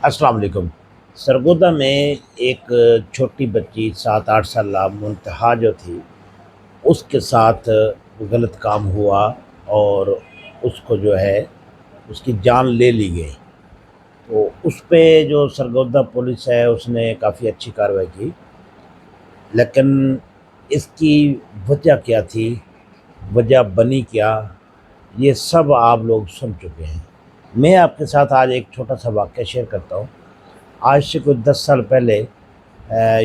अस्सलाम वालेकुम। सरगोदा में एक छोटी बच्ची 7-8 साला मुनतहा जो थी, उसके साथ गलत काम हुआ और उसको जो है उसकी जान ले ली गई। तो उस पे जो सरगोदा पुलिस है उसने काफ़ी अच्छी कार्रवाई की, लेकिन इसकी वजह क्या थी, वजह बनी क्या, ये सब आप लोग सुन चुके हैं। मैं आपके साथ आज एक छोटा-सा वाक़या शेयर करता हूँ। आज से कुछ 10 साल पहले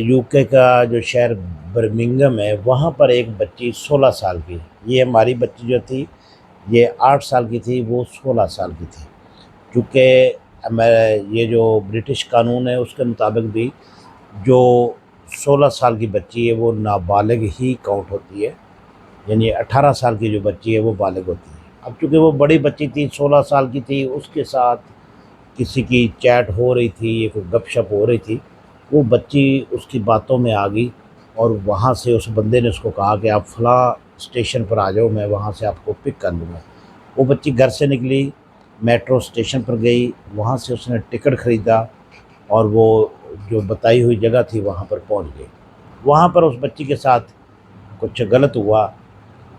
यूके का जो शहर बर्मिंघम है, वहाँ पर एक बच्ची 16 साल की, ये हमारी बच्ची जो थी, ये 8 साल की थी, वो 16 साल की थी। चूँकि मैं ये जो ब्रिटिश कानून है उसके मुताबिक भी जो 16 साल की बच्ची है वो नाबालिग ही काउंट होती है, यानी 18 साल की जो बच्ची है वो बालिग होती है। अब चूँकि वो बड़ी बच्ची थी, 16 साल की थी, उसके साथ किसी की चैट हो रही थी, कोई गपशप हो रही थी, वो बच्ची उसकी बातों में आ गई और वहाँ से उस बंदे ने उसको कहा कि आप फ़लाँ स्टेशन पर आ जाओ, मैं वहाँ से आपको पिक कर लूँगा। वो बच्ची घर से निकली, मेट्रो स्टेशन पर गई, वहाँ से उसने टिकट ख़रीदा और वो जो बताई हुई जगह थी वहाँ पर पहुँच गई। वहाँ पर उस बच्ची के साथ कुछ गलत हुआ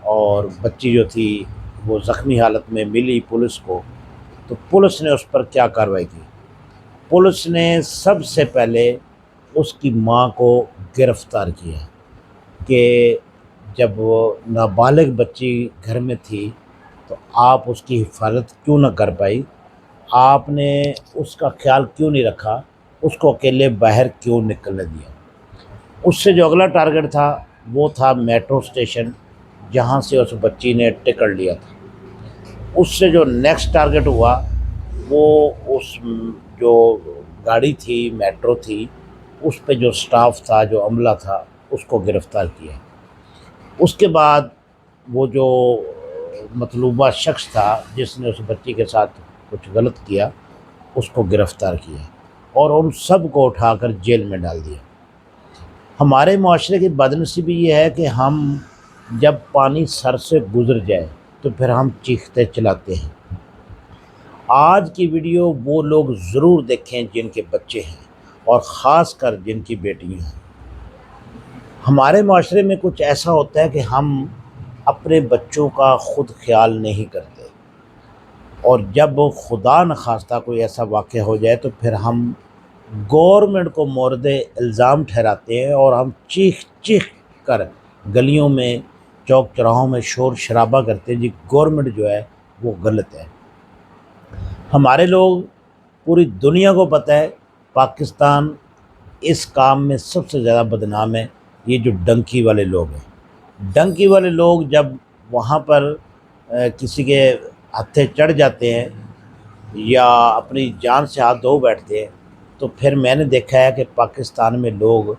और बच्ची जो थी वो ज़ख्मी हालत में मिली पुलिस को। तो पुलिस ने उस पर क्या कार्रवाई की? पुलिस ने सबसे पहले उसकी माँ को गिरफ़्तार किया कि जब वो नाबालिग बच्ची घर में थी, तो आप उसकी हिफाज़त क्यों ना कर पाई? आपने उसका ख़्याल क्यों नहीं रखा? उसको अकेले बाहर क्यों निकलने दिया? उससे जो अगला टारगेट था, वो था मेट्रो स्टेशन, जहाँ से उस बच्ची ने टिकट लिया था। उससे जो नेक्स्ट टारगेट हुआ, वो उस जो गाड़ी थी, मेट्रो थी, उस पे जो स्टाफ था, जो अमला था, उसको गिरफ़्तार किया। उसके बाद वो जो मतलूबा शख्स था जिसने उस बच्ची के साथ कुछ गलत किया, उसको गिरफ़्तार किया और उन सब को उठाकर जेल में डाल दिया। हमारे मुआशरे की बदनसीबी ये है कि हम जब पानी सर से गुज़र जाए, तो फिर हम चीखते चिल्लाते हैं। आज की वीडियो वो लोग ज़रूर देखें जिनके बच्चे हैं और ख़ास कर जिनकी बेटियां हैं। हमारे माशरे में कुछ ऐसा होता है कि हम अपने बच्चों का ख़ुद ख्याल नहीं करते और जब खुदा न खास्ता कोई ऐसा वाक़या हो जाए तो फिर हम गवर्नमेंट को मोरद इल्ज़ाम ठहराते हैं और हम चीख चीख कर गलियों में, चौक चौराहों में शोर शराबा करते हैं जी गवर्नमेंट जो है वो गलत है। हमारे लोग, पूरी दुनिया को पता है पाकिस्तान इस काम में सबसे ज़्यादा बदनाम है। ये जो डंकी वाले लोग हैं, डंकी वाले लोग जब वहाँ पर किसी के हत्थे चढ़ जाते हैं या अपनी जान से हाथ धो बैठते हैं, तो फिर मैंने देखा है कि पाकिस्तान में लोग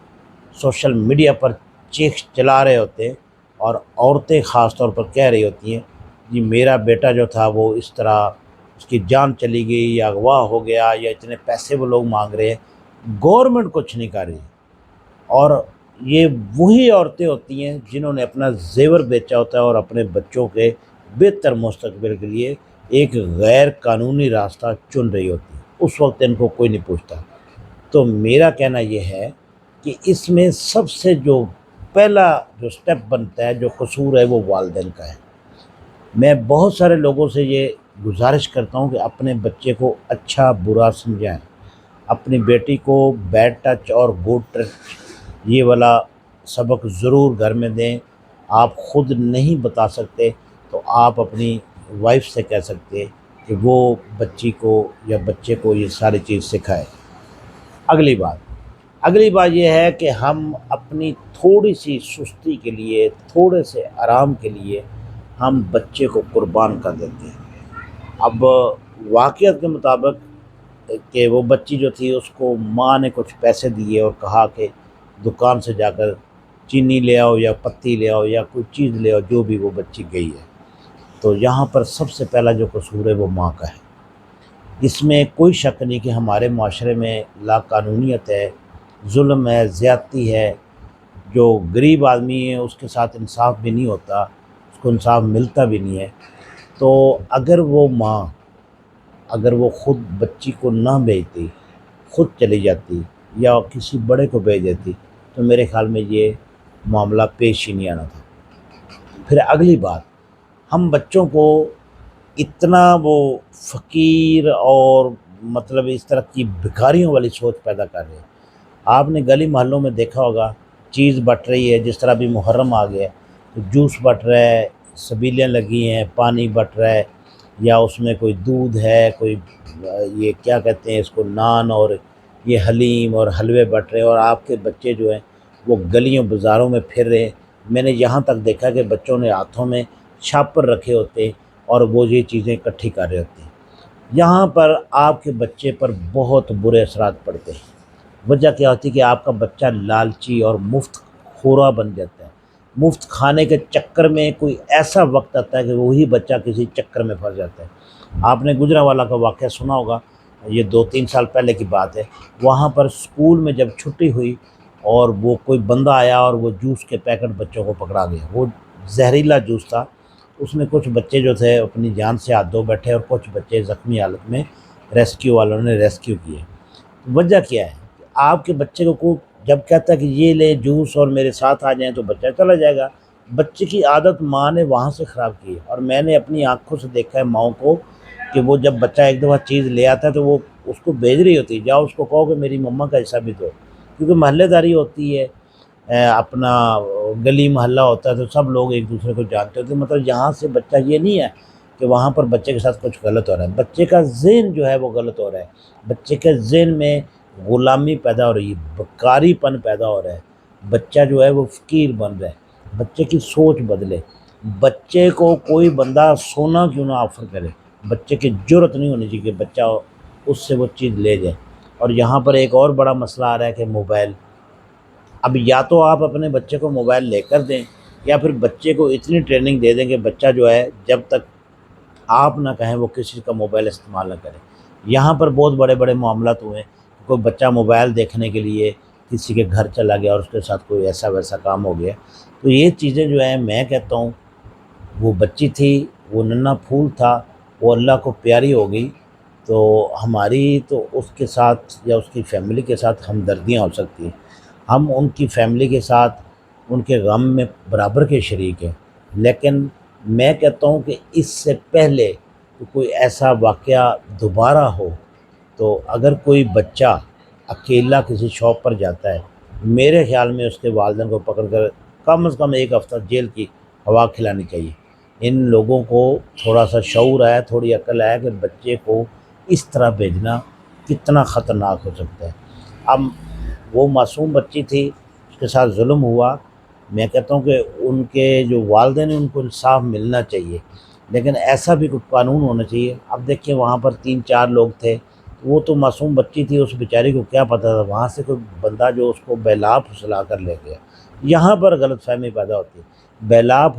सोशल मीडिया पर चीख चिल्ला रहे होते हैं और औरतें ख़ास तौर पर कह रही होती हैं जी मेरा बेटा जो था वो इस तरह उसकी जान चली गई या अगवा हो गया या इतने पैसे वो लोग मांग रहे हैं, गवर्नमेंट कुछ नहीं कर रही। और ये वही औरतें होती हैं जिन्होंने अपना ज़ेवर बेचा होता है और अपने बच्चों के बेहतर मुस्तकबिल के लिए एक गैर कानूनी रास्ता चुन रही होती है। उस वक्त इनको कोई नहीं पूछता। तो मेरा कहना ये है कि इसमें सबसे जो पहला जो स्टेप बनता है, जो कसूर है, वो वालिदैन का है। मैं बहुत सारे लोगों से ये गुजारिश करता हूँ कि अपने बच्चे को अच्छा बुरा समझाएं, अपनी बेटी को बैड टच और गुड टच ये वाला सबक ज़रूर घर में दें। आप ख़ुद नहीं बता सकते तो आप अपनी वाइफ से कह सकते हैं कि वो बच्ची को या बच्चे को ये सारी चीज़ सिखाए। अगली बात ये है कि हम अपनी थोड़ी सी सुस्ती के लिए, थोड़े से आराम के लिए हम बच्चे को कुर्बान कर देते हैं। अब वाक़ियत के मुताबिक कि वो बच्ची जो थी उसको माँ ने कुछ पैसे दिए और कहा कि दुकान से जाकर चीनी ले आओ या पत्ती ले आओ या कोई चीज़ ले आओ, जो भी वो बच्ची गई है। तो यहाँ पर सबसे पहला जो कसूर है वो माँ का है। इसमें कोई शक नहीं कि हमारे माशरे में लाकानूनियत है, जुल्म है, ज़्यादती है। जो गरीब आदमी है उसके साथ इंसाफ भी नहीं होता, उसको इंसाफ मिलता भी नहीं है। तो अगर वो माँ, अगर वो ख़ुद बच्ची को ना भेजती خود چلی جاتی یا کسی بڑے کو بھیج دیتی تو میرے خیال میں یہ معاملہ پیش ہی نہیں آنا تھا۔ پھر اگلی بات، ہم بچوں کو اتنا وہ فقیر اور مطلب اس طرح کی بھکاریوں والی سوچ پیدا کر رہے ہیں۔ آپ نے گلی محلوں میں دیکھا ہوگا چیز بٹ رہی ہے، جس طرح بھی محرم آ گیا تو جوس بٹ رہا ہے، سبیلیں لگی ہیں، پانی بٹ رہا ہے، یا اس میں کوئی دودھ ہے، کوئی یہ کیا کہتے ہیں اس کو، نان اور یہ حلیم اور حلوے بٹ رہے ہیں، اور آپ کے بچے جو ہیں وہ گلیوں بازاروں میں پھر رہے ہیں۔ میں نے یہاں تک دیکھا کہ بچوں نے ہاتھوں میں چھاپر رکھے ہوتے ہیں اور وہ یہ چیزیں اکٹھی کر رہے ہوتے ہیں۔ یہاں پر آپ کے بچے پر بہت برے اثرات پڑتے ہیں۔ وجہ کیا ہوتی ہے کہ آپ کا بچہ لالچی اور مفت خورا بن جاتا ہے۔ مفت کھانے کے چکر میں کوئی ایسا وقت آتا ہے کہ وہی بچہ کسی چکر میں پھنس جاتا ہے۔ آپ نے گجرانوالہ کا واقعہ سنا ہوگا، یہ 2-3 سال پہلے کی بات ہے۔ وہاں پر اسکول میں جب چھٹی ہوئی اور وہ کوئی بندہ آیا اور وہ جوس کے پیکٹ بچوں کو پکڑا گیا، وہ زہریلا جوس تھا۔ اس میں کچھ بچے جو تھے اپنی جان سے ہاتھ دھو بیٹھے اور کچھ بچے زخمی حالت میں ریسکیو والوں نے ریسکیو کیے۔ وجہ کیا ہے کہ آپ کے بچے کو جب کہتا ہے کہ یہ لے جوس اور میرے ساتھ آ جائیں تو بچہ چلا جائے گا۔ بچے کی عادت ماں نے وہاں سے خراب کی ہے، اور میں نے اپنی آنکھوں سے دیکھا ہے ماؤں کو کہ وہ جب بچہ ایک دفعہ چیز لے آتا ہے تو وہ اس کو بھیج رہی ہوتی ہے، جاؤ اس کو کہو کہ میری مما کا حصہ بھی دو، کیونکہ محلے داری ہوتی ہے، اپنا گلی محلہ ہوتا ہے تو سب لوگ ایک دوسرے کو جانتے ہوتے ہیں۔ مطلب یہاں سے بچہ یہ نہیں ہے کہ وہاں پر بچے کے ساتھ کچھ غلط ہو رہا ہے، بچے کا ذہن جو ہے وہ غلط ہو رہا ہے، بچے کے ذہن میں غلامی پیدا ہو رہی ہے، بکاری پن پیدا ہو رہا ہے، بچہ جو ہے وہ فقیر بن رہا ہے۔ بچے کی سوچ بدلے، بچے کو کوئی بندہ سونا کیوں نہ آفر کرے، بچے کی جرت نہیں ہونی چاہیے کہ بچہ اس سے وہ چیز لے جائے۔ اور یہاں پر ایک اور بڑا مسئلہ آ رہا ہے کہ موبائل۔ اب یا تو آپ اپنے بچے کو موبائل لے کر دیں، یا پھر بچے کو اتنی ٹریننگ دے دیں کہ بچہ جو ہے جب تک آپ نہ کہیں وہ کسی کا موبائل استعمال نہ کرے۔ یہاں پر بہت بڑے بڑے معاملات ہوئے ہیں، کوئی بچہ موبائل دیکھنے کے لیے کسی کے گھر چلا گیا اور اس کے ساتھ کوئی ایسا ویسا کام ہو گیا۔ تو یہ چیزیں جو ہیں میں کہتا ہوں، وہ بچی تھی، وہ ننا پھول تھا، وہ اللہ کو پیاری ہو گئی، تو ہماری تو اس کے ساتھ یا اس کی فیملی کے ساتھ ہمدردیاں ہو سکتی ہیں۔ ہم ان کی فیملی کے ساتھ ان کے غم میں برابر کے شریک ہیں، لیکن میں کہتا ہوں کہ اس سے پہلے کہ کوئی ایسا واقعہ دوبارہ ہو، تو اگر کوئی بچہ اکیلا کسی شاپ پر جاتا ہے، میرے خیال میں اس کے والدین کو پکڑ کر کم از کم 1 ہفتہ جیل کی ہوا کھلانی چاہیے۔ ان لوگوں کو تھوڑا سا شعور ہے، تھوڑی عقل ہے کہ بچے کو اس طرح بھیجنا کتنا خطرناک ہو سکتا ہے۔ اب وہ معصوم بچی تھی، اس کے ساتھ ظلم ہوا، میں کہتا ہوں کہ ان کے جو والدین ہیں ان کو انصاف ملنا چاہیے، لیکن ایسا بھی کوئی قانون ہونا چاہیے۔ اب دیکھیں وہاں پر 3-4 لوگ تھے، وہ تو معصوم بچی تھی، اس بیچاری کو کیا پتہ تھا، وہاں سے کوئی بندہ جو اس کو بیلاب پھسلا کر لے گیا۔ یہاں پر غلط فہمی پیدا ہوتی ہے، بیلاب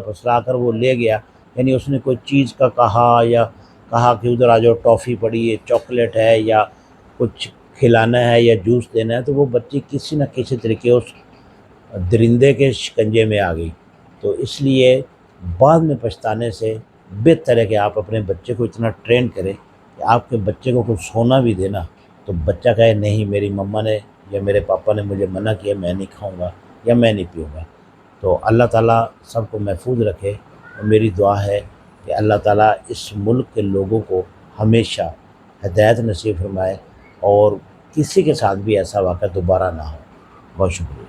پھسلا کر وہ لے گیا، یعنی اس نے کوئی چیز کا کہا، یا کہا کہ ادھر آ جاؤ ٹافی پڑی ہے، چاکلیٹ ہے، یا کچھ کھلانا ہے یا جوس دینا ہے، تو وہ بچی کسی نہ کسی طریقے اس درندے کے شکنجے میں آ گئی۔ تو اس لیے بعد میں پچھتانے سے بہتر ہے کہ آپ اپنے بچے کو اتنا ٹرین کریں کہ آپ کے بچے کو کچھ سونا بھی دینا تو بچہ کہے نہیں، میری مما نے یا میرے پاپا نے مجھے منع کیا، میں نہیں کھاؤں گا یا میں نہیں پیوں گا۔ تو اللہ تعالیٰ سب کو محفوظ رکھے، اور میری دعا ہے کہ اللہ تعالیٰ اس ملک کے لوگوں کو ہمیشہ ہدایت نصیب فرمائے، اور کسی کے ساتھ بھی ایسا واقعہ دوبارہ نہ ہو۔ بہت شکریہ۔